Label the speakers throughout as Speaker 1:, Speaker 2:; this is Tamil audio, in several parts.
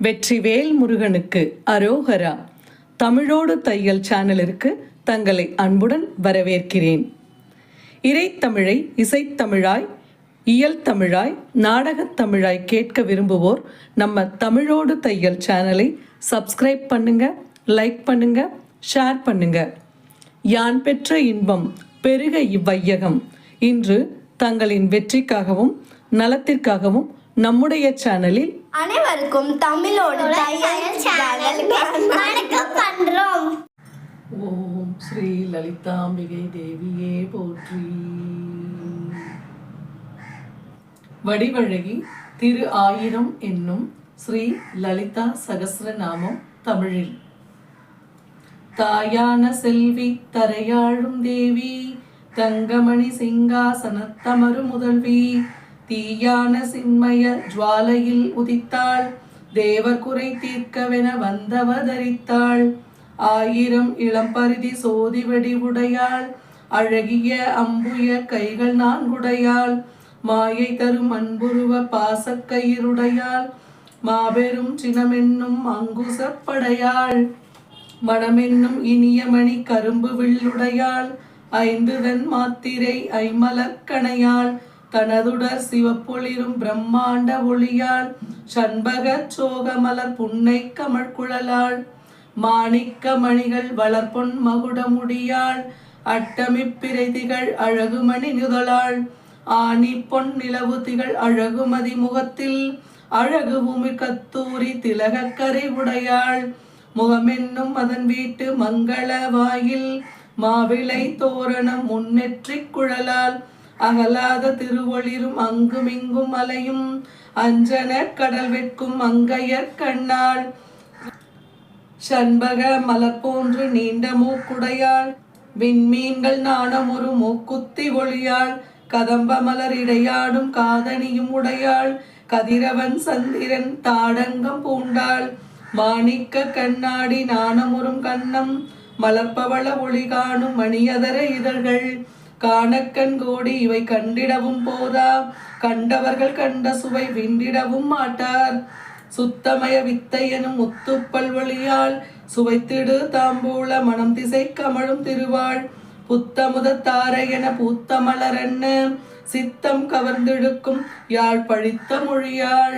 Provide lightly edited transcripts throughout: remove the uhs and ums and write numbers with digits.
Speaker 1: வெற்றிவேல் முருகனுக்கு அரோகரா. தமிழோடு தையல் சேனலிற்கு தங்களை அன்புடன் வரவேற்கிறேன். இறைத்தமிழை இசைத்தமிழாய், இயல் தமிழாய், நாடகத் தமிழாய் கேட்க விரும்புவோர் நம்ம தமிழோடு தையல் சேனலை சப்ஸ்கிரைப் பண்ணுங்க, லைக் பண்ணுங்க, ஷேர் பண்ணுங்க. யான் பெற்ற இன்பம் பெருக இவ்வையகம். இன்று தங்களின் வெற்றிக்காகவும் நலத்திற்காகவும் நம்முடைய சேனலில்
Speaker 2: அனைவருக்கும் தமிழோடு வணக்கம் பண்றோம்.
Speaker 1: ஓம் ஸ்ரீ லலிதாம்பிகை தேவியே போற்றி. வடிவழகி திரு ஆயிரம் என்னும் ஸ்ரீ லலிதா சகஸ்ரநாமம் தமிழில். தாயான செல்வி தரையாழும் தேவி, தங்கமணி சிங்காசனத்தமரு முதல்வி, தீயான சின்மய ஜுவாலையில் உதித்தாள், தேவர் குறை தீர்க்கவென வந்தவதரித்தாள். ஆயிரம் இளம்பரிதி சோதி வெடிவுடையாள், அழகிய அம்புய கைகள் நான்குடையாள், மாயை தரும் அன்புருவ பாசக்கயிறுடையாள், மாபெரும் சினமென்னும் அங்குசப்படையாள், மனமென்னும் இனிய மணி கரும்பு வில்லுடையாள், ஐந்துதன் மாத்திரை ஐமலக்கணையாள், தனதுடர் சிவப்பொளிரும் பிரம்மாண்ட ஒளியாள், சண்பக சோகமலர் புன்னை கமழ்குழலாள், மாணிக்க மணிகள் வளர்பொன் மகுடமுடியாள், அட்டமிப்பிரைதிகள் அழகுமணி நுதலாள், ஆனி பொன் நிலவு திகழ் அழகுமதி முகத்தில், அழகு பூமி கத்தூரி திலகக்கரை உடையாள், முகமென்னும் அதன் வீட்டு மங்கள வாயில், மாவிளை தோரணம் முன்னெற்றிக் குழலால், அகலாத திருவொளிரும் அங்குமிங்கும் அலையும், அஞ்சன கடல் வெட்கும் அங்கையர் கண்ணாள், சண்பக மலர் போன்று நீண்ட மூக்குடையாள், விண்மீன்கள் நாணம் ஒரு மூக்குத்தி ஒளியாள், கதம்ப மலர் இடையாடும் காதணியும் உடையாள், கதிரவன் சந்திரன் தாடங்கம் பூண்டாள், மாணிக்க கண்ணாடி நாணமுறும் கண்ணம், மலர்பவள ஒளி காணும் மணியதர இதழ்கள், காணக்கண் கோடி இவை கண்டிடவும் போதா, கண்டவர்கள் கண்ட சுவை விண்டிடவும் மாட்டார், சுத்தமய வித்தை எனும் முத்துப்பல் வழியால், சுவைத்திடு தாம்பூல மனம் திசை கமழும் திருவாள், புத்தமுத தாரை என பூத்த மலரென்ன, சித்தம் கவர்ந்தெடுக்கும் யாழ் பழித்த மொழியாள்,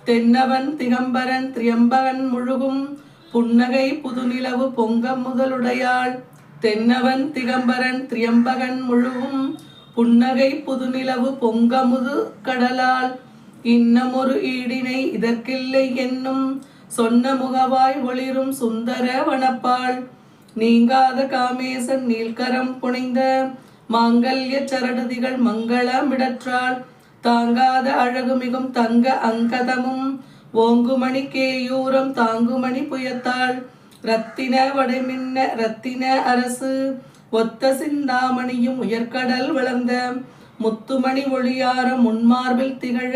Speaker 1: தென்னவன் திகம்பரன் திரியம்பகன் முழுகும், புன்னகை புதுநிலவு பொங்க முதலுடையாள், தென்னவன் திகம்பரன் திரியம்பகன் முழுவும், புன்னகை புதுநிலவு பொங்கமுது கடலால், இன்னமொரு ஈடினை இதற்கில்லை என்னும், சொன்ன முகவாய் ஒளிரும் சுந்தர வனப்பாள், நீங்காத காமேசன் நீள்கரம் புனைந்த மாங்கல்ய சரடுதிகள் மங்களமிடற்றாள், தாங்காத அழகுமிகும் தங்க அங்கதமும், ஓங்குமணி கேயூரம் தாங்குமணி புயத்தாள், ரத்தின வடைமின்ன ரத்தின அரசு, ஒத்த சிந்தாமணியும் உயர்கடல் வளர்ந்த, முத்துமணி ஒளியார முன்மார்பில் திகழ,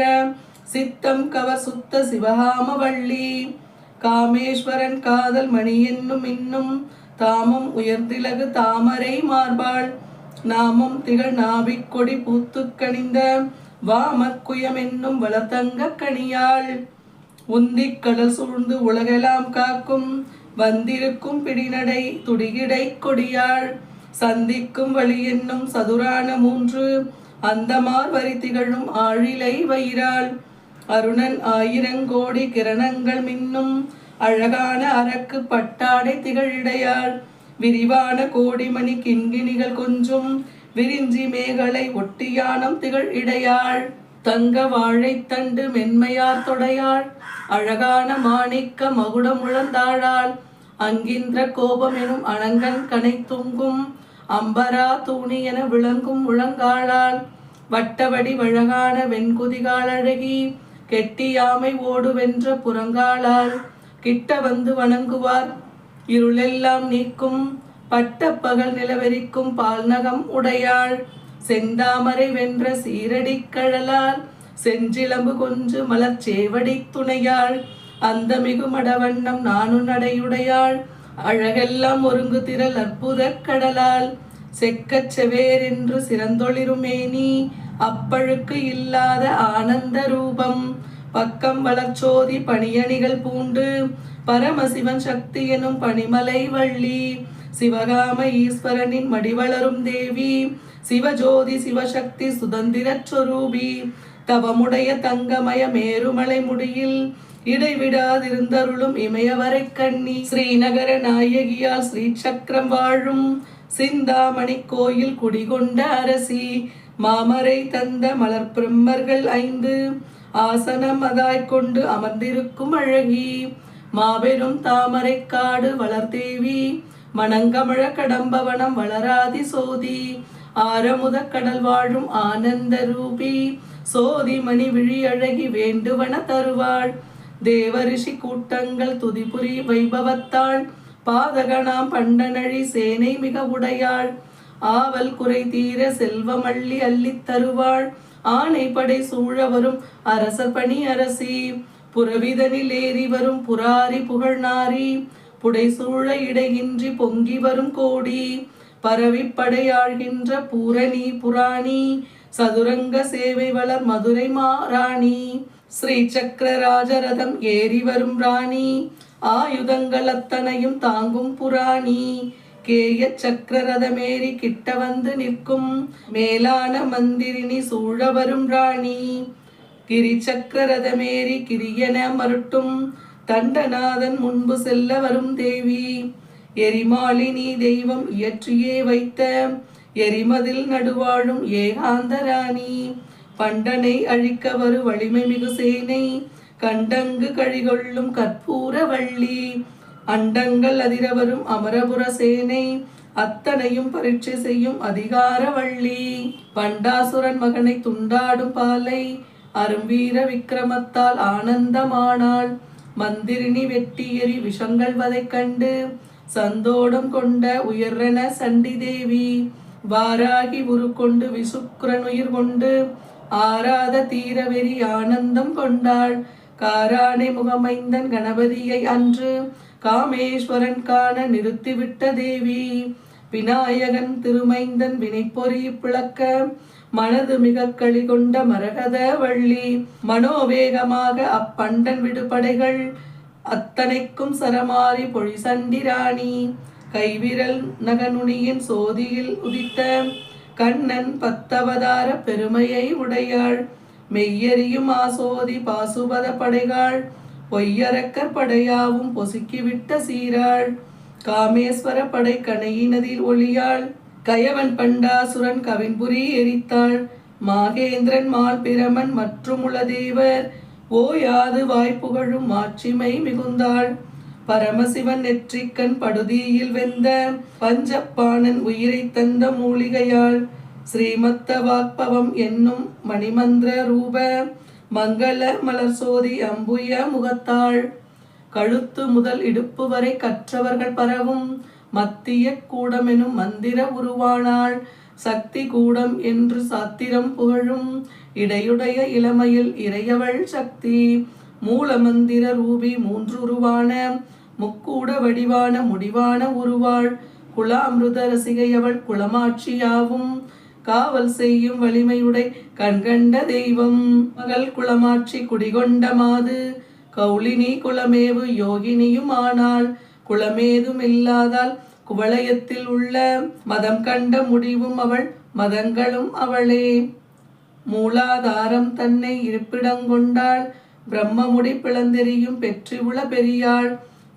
Speaker 1: சித்தம் கவர் சுத்த சிவகாம வள்ளி, காமேஸ்வரன் காதல் மணி என்னும் இன்னும், தாமம் உயர்ந்திலகு தாமரை மார்பாள், நாமம் திகழ் நாபிக் கொடி பூத்து கணிந்த, வாமக்குயம் என்னும் வளர்த்தங்க கணியாள், உந்திக் கடல் சூழ்ந்து உலகெல்லாம் காக்கும், வந்திருக்கும் பிடிநடை துடிகிடை கொடியாள், சந்திக்கும் வழி என்னும் சதுரான மூன்று, அந்தமார் வரி திகழும் ஆழிலை வயிறாள், அருணன் ஆயிரங்கோடி கிரணங்கள் மின்னும், அழகான அரக்கு பட்டாடை திகழிடையாள், விரிவான கோடிமணி கிண்கிணிகள் கொஞ்சும், விரிஞ்சி மேகலை ஒட்டியானம் திகழ் இடையாள், தங்க வாழைத்தண்டு மென்மையார் தொடையாள், அழகான மாணிக்க மகுடம் முழந்தாளாள், அங்கின்ற கோபம் எனும் அணங்கன் கனை தூங்கும், அம்பரா தூணி என விளங்கும் முழங்காளாள், வட்டவடி வழகான வெண்குதிகாள் அழகி, கெட்டியாமை ஓடு வென்ற புறங்காளாள், கிட்ட வந்து வணங்குவார் இருளெல்லாம் நீக்கும், பட்ட பகல் நிலவெறிக்கும் பால்நகம் உடையாள், செந்தாமரை வென்ற சீரடி கழலால், செஞ்சிலம்பு கொஞ்சு மலர்ச்சேவடி துணையாள், அந்த மிகு மடவண்ணம் நானு நடையுடையாள், அழகெல்லாம் ஒருங்கு திரள் அற்புத கடலால், செக்கச் செவேரென்று சிறந்தொளிருமேனி, அப்பழுக்கு இல்லாத ஆனந்த ரூபம், பக்கம் வளர்ச்சோதி பணியணிகள் பூண்டு பரமசிவன் சக்தி எனும் பனிமலை வள்ளி சிவகாம ஈஸ்வரனின் மடிவளரும் தேவி சிவஜோதி சிவசக்தி சுதந்திரச் சொரூபி தவமுடைய தங்கமய மேருமலை முடியில் இடைவிடாதிருந்தருளும் இமயவரை கண்ணி ஸ்ரீநகர நாயகியால் ஸ்ரீ சக்கரம் வாழும் சிந்தாமணி கோயில் குடிகொண்ட அரசி மாமரை தந்த மலர் பிரம்மர்கள் 5 ஆசனம் அதாய்கொண்டு அமர்ந்திருக்கும் அழகி மாபெரும் தாமரை காடு வளர்தேவி மணங்கமழ கடம்பவனம் வளராதி சோதி ஆரமுத கடல் வாழும் ஆனந்த ரூபி சோதி மணி விழி அழகி வேண்டுவன தருவாள் தேவரிஷி கூட்டங்கள் துதிபுரி வைபவத்தாள் பாதகனாம் பண்டனழி சேனை மிக உடையாள் ஆவல் குறை தீர செல்வமள்ளி அள்ளித் தருவாள் ஆணைப்படை சூழ வரும் அரசர் பணி அரசி புறவிதனில் ஏறி வரும் புராரி புகழ்நாரி புடை சூழ இடையின்றி பொங்கி வரும் கோடி பரவிப்படையாழ்கின்ற பூரணி புராணி சதுரங்க சேவை வளர் மதுரை மாராணி ஸ்ரீ சக்கர ராஜரதம் ஏறி வரும் ராணி ஆயுதங்கள் அத்தனையும் தாங்கும் புராணி கேய சக்கரரதமேறி கிட்ட வந்து நிற்கும் மேலான மந்திரினி சூழ வரும் ராணி கிரி சக்கரரதமேறி கிரியன மருட்டும் தண்டநாதன் முன்பு செல்ல வரும் தேவி எரிமாலினி தெய்வம் இயற்றியே வைத்த எரிமதில் நடுவாழும் ஏகாந்த ராணி பண்டனை அழிக்க வரு வலிமை மிகு சேனை கண்டங்கு கழிகொள்ளும் கற்பூர வள்ளி அண்டங்கள் அதிரவரும் அமரபுர சேனை அத்தனையும் பரீட்சை செய்யும் அதிகார வள்ளி பண்டாசுரன் மகனை துண்டாடும் பாலை அரும்பீர விக்கிரமத்தால் ஆனந்தமானாள் மந்திரினி வெட்டி எறி விஷங்கள் வதை கண்டு சந்தோடம் கொண்ட உயர்ன சண்டி தேவி வாராகி உருக்கொண்டு விசுக்கிரன் உயிர் கொண்டு ஆராத தீரவெறி ஆனந்தம் கொண்டாள் காரானை முகமைந்தன் கணபதியை அன்று காமேஸ்வரன் காண நிறுத்திவிட்ட தேவி விநாயகன் திருமைந்தன் வினைப்பொறி பிளக்க மனது மிக களி கொண்ட மரகத வள்ளி மனோவேகமாக அப்பண்டன் விடுபடைகள் அத்தனைக்கும் சரமாரி பொழிசண்டி ராணி கைவிரல் நகனுனியின் சோதியில் உதித்த கண்ணன் 10 அவதார பெருமையை உடையாள் மெய்யறியும் ஆசோதி பாசுபத படைகாள் பொய்யரக்கர் படையாவும் பொசுக்கிவிட்ட சீராள் காமேஸ்வர படை கணையினதில் ஒளியாள் கயவன் பண்டாசுரன் கவின்புரி எரித்தாள் மாகேந்திரன் மால் பிரமன் மற்றும் உளதேவர் ஓயாது வாய்ப்புகழும் மாட்சிமை மிகுந்தாள் பரமசிவன் நெற்றிக்கண் படுதியில் வெந்த பஞ்சப்பாணன் உயிரை தந்த மூலிகையாள் ஸ்ரீமத்த வாக்பவம் என்னும் மணிமந்திர ரூப மங்கள மலர் சோதி அம்புய முகத்தாள் கழுத்து முதல் இடுப்பு வரை கற்றவர்கள் பரவும் மத்திய கூடம் எனும் மந்திர உருவானாள் சக்தி கூடம் என்று சாத்திரம் புகழும் இடையுடைய இளமையில் இறையவள் சக்தி மூல மந்திர ரூபி 3 உருவான முக்கூட வடிவான முடிவான உருவாள் குலாமிருத ரசிகையவள் குளமாட்சியாவும் காவல் செய்யும் வலிமையுடை கண்கண்ட தெய்வம் மகள் குளமாட்சி குடிகொண்ட மாது கௌலினி குலமேவு யோகினியும் ஆனாள் குலமேதும் இல்லாதால் குவளையத்தில் உள்ள மதம் கண்ட முடிவும் அவள் மதங்களும் அவளே மூலாதாரம் தன்னை இருப்பிடங்கொண்டாள் பிரம்மமுடி பிளந்தெறியும் பெற்றியுள பெரியாள்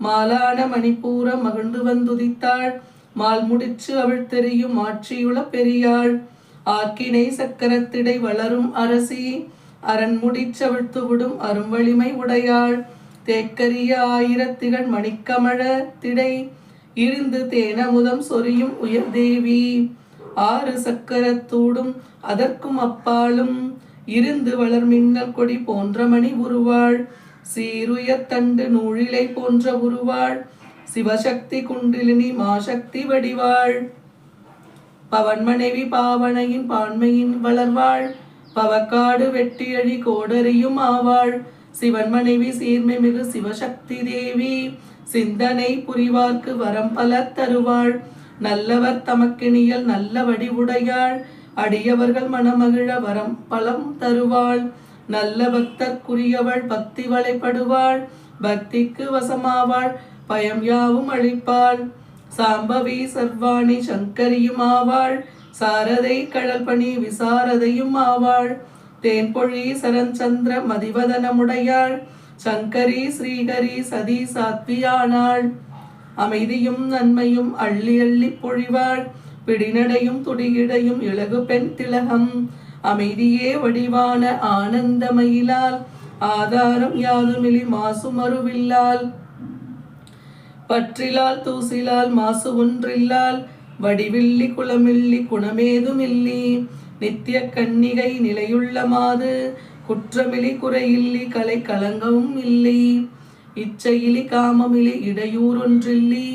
Speaker 1: மாலான மணிப்பூரம் மகிழ்ந்து வந்துதித்தாள் மால் முடிச்சு அவள் தெரியும் ஆட்சியுள பெரியாள் ஆக்கினை சக்கரத்திடை வளரும் அரசி அரண் முடிச்சவிழ்த்து விடும் அரும்வலிமை உடையாள் தேக்கரிய ஆயிரத்திகள் மணிக்கமழ திடை இருந்து தேனமுதம் சொரியும் உயர்தேவி 6 சக்கரத்தூடும் அதற்கும் அப்பாலும் இருந்து வளர் மின்னல் கொடி போன்ற மணி உருவாள் சீருயர் தண்டு நூழிலை போன்ற உருவாள் சிவசக்தி குண்டிலினி மாசக்தி வடிவாள் பவன் மனைவி பாவனையின் பான்மையின் வளர்வாள் பவக்காடு வெட்டியழி கோடரியும் ஆவாள் சிவன் மனைவி சீர்மை மிகு சிவசக்தி தேவி சிந்தனை புரிவார்க்கு வரம் பல தருவாள் நல்லவர் தமக்கினியல் நல்ல வடிவுடையாள் அடியவர்கள் மனமகிழ வரம் பலம் தருவாள் நல்ல பக்தர்க்குரியவள் பக்தி வளைப்படுவாள், பக்திக்கு வசமாவாள், பயம் யாவும் அழிப்பாள். சாம்பவி சர்வாணி சங்கரியும் ஆவாள், சாரதை கடல்பணி விசாரதையும் ஆவாள். தேன்பொழி சரஞ்சந்திர மதிவதனமுடையாள், சங்கரி ஸ்ரீகரி சதி சாத்வியானாள். அமைதியும் நன்மையும் அள்ளி அள்ளி பொழிவாள், பிடிநடையும் துடியிடையும் இலகு பெண் திலகம். அமைதியே வடிவான ஆனந்தமயிலால், ஆதாரம் யாதுமிலி மாசு மறுவில்லால். பற்றிலால் தூசிலால் மாசு ஒன்றில்லால், வடிவில்லி குளமில்லி குணமேதுமில்லி. நித்திய கன்னிகை நிலையுள்ள மாது, குற்றமிலி குறையில்லி கலை கலங்கவும் இல்லை. இச்சையிலி காமமிலி இடையூறொன்றில்லி,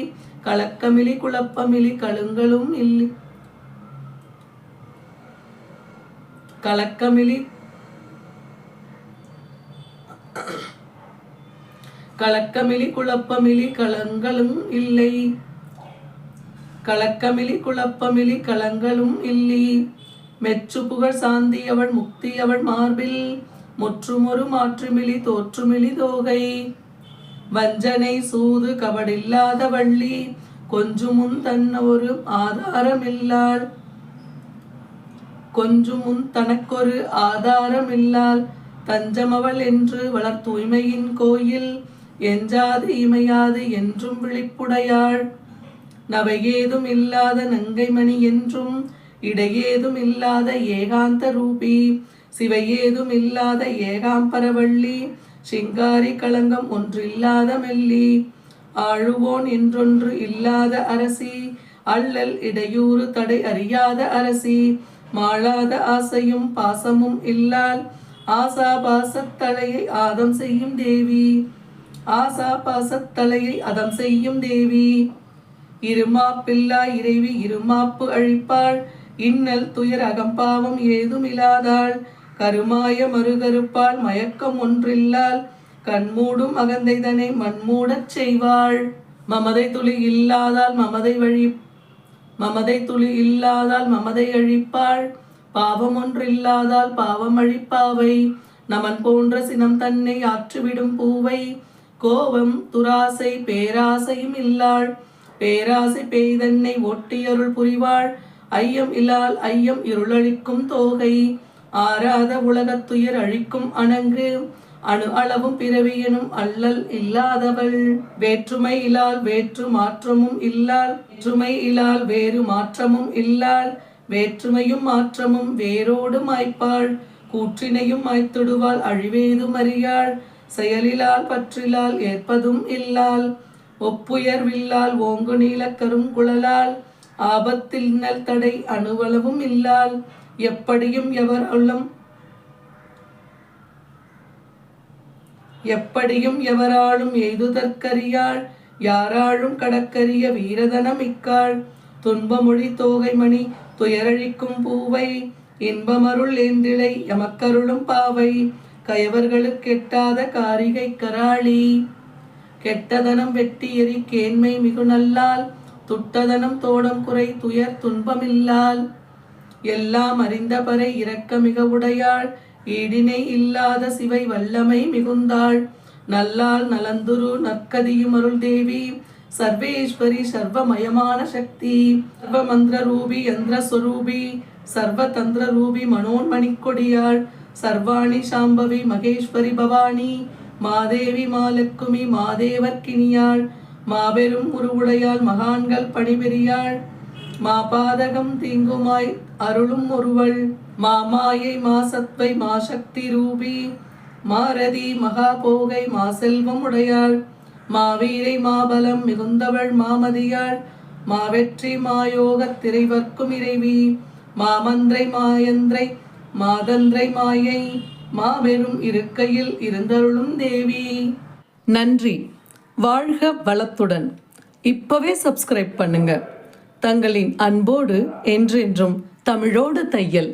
Speaker 1: கலக்கமிலி குழப்பமிலி கழுங்களும் இல்லை. கலக்கமிலி குழப்பமிலி கலங்களும் இல்லை. கலக்கமிலி குழப்பமிலி கலங்களும் இல்லை. மெச்சு புகழ் சாந்தியவள் முக்தியவள் மார்பில், முற்றுமொரு மாற்றுமிலி தோற்றுமிலி தோகை. வஞ்சனை சூது கபடில்லாத வள்ளி, கொஞ்சுமுன் தன்னொரு ஆதாரமில்லாள். கொஞ்சுமுன் தனக்கொரு ஆதாரமில்லாள். தஞ்சமவள் என்று வளர் தூய்மையின் கோயில், எஞ்சாது இமையாது என்றும் விழிப்புடையாள். நவையேதும் இல்லாத நங்கைமணி என்றும், இடையேதும் இல்லாத ஏகாந்த ரூபி, சிவையேதும் இல்லாத ஏகாம்பரவள்ளி, சிங்காரி களங்கம் ஒன்றில்லாத மெல்லி. ஆழுவோன் என்றொன்று இல்லாத அரசி, அல்லல் இடையூறு தடை அறியாத அரசி. மாளாத ஆசையும் பாசமும் இல்லால், ஆசா பாசத்தலையை ஆதம் செய்யும் தேவி. ஆசா பாசத்தலையை அதம் செய்யும் தேவி. இருமாப்பில்லா இறைவி இருமாப்பு அழிப்பாள், இன்னல் துயர் அகம்பாவம் ஏதும் இல்லாதாள். கருமாய மறுகருப்பால் மயக்கம் ஒன்றில்லால், கண்மூடும் அகந்தைதனை மண்மூடச் செய்வாள். மமதை துளி இல்லாதால் மமதை அழிப்பாள். பாவம் ஒன்றில்லாதால் பாவம் அழிப்பாவை. நமன் போன்ற சினம் தன்னை ஆற்றுவிடும் பூவை. கோபம் துராசை பேராசையும் இல்லாள், பேராசை பேய்தன்னை ஒட்டியருள் புரிவாள். ஐயம் இல்லால் ஐயம் இருளழிக்கும் தோகை. ஆராத உலகத்துயர் அழிக்கும் அணங்கு, அணு அளவும் பிறவியனும் அல்லல் இல்லாதவள். வேற்றுமை இலால் வேற்று மாற்றமும் இல்லாள், வேற்றுமை இலால் வேறு மாற்றமும் இல்லாள். வேற்றுமையும் மாற்றமும் வேரோடு மாய்ப்பாள், கூற்றினையும் மாய்த்திடுவாள் அழிவேதும் அறியாள். செயலிலால் பற்றிலால் ஏற்பதும் இல்லாள், ஒப்புயர்வில்லால் ஓங்கு நீல கருங்குழலால். ஆபத்தில் நல் தடை அணுவளவும் இல்லாள், எப்படியும் எவராலும் எய்துதற்கரியாள். யாராலும் கடற்கரிய வீரதனம் இக்காள். துன்பமொழி தோகைமணி துயரழிக்கும் பூவை, இன்பமருள் ஏந்திழை எமக்கருளும் பாவை. கயவர்களுக்கு எட்டாத காரிகை கராளி. கெட்டதனம் வெட்டி எரி கேண்மை மிகு நல்லால், துட்டதனம் தோடம் குறை துயர் துன்பமில்லால். எல்லாம் அறிந்த பறை இரக்க மிக உடையாள், ஈடினை இல்லாத சிவை வல்லமை மிகுந்தாள். நல்லால் நலந்துரு நற்கதியும் அருள் தேவி, சர்வேஸ்வரி சர்வமயமான சக்தி. சர்வ மந்திர ரூபி யந்திர ஸ்வரூபி, சர்வ தந்திர ரூபி மனோன்மணிக்கொடியாள். சர்வாணி சாம்பவி மகேஸ்வரி பவானி, மாதேவி மாலக்குமி மாதேவர்க்கினியாள். மாபெரும் உருவுடையாள் மகான்கள் பணிபெரியாள். மாபாதகம் தீங்குமாய் அருளும் ஒருவள். மாமாயை மாசத்வை மாசக்தி ரூபி, மாரதி மகாபோகை மாசெல்வம் உடையாள். மாவீரை மாபலம் மிகுந்தவள் மாமதியாள். மாவெற்றி மாயோகத் திரைவர்க்கும் இறைவி. மாமந்திரை மாயந்திரை மாதந்திரை மாயை, மாபெரும் இருக்கையில் இருந்தருளும் தேவி. நன்றி. வாழ்க வளத்துடன். இப்பவே சப்ஸ்கிரைப் பண்ணுங்க. தங்களின் அன்போடு என்றென்றும் தமிழோடு தையல்.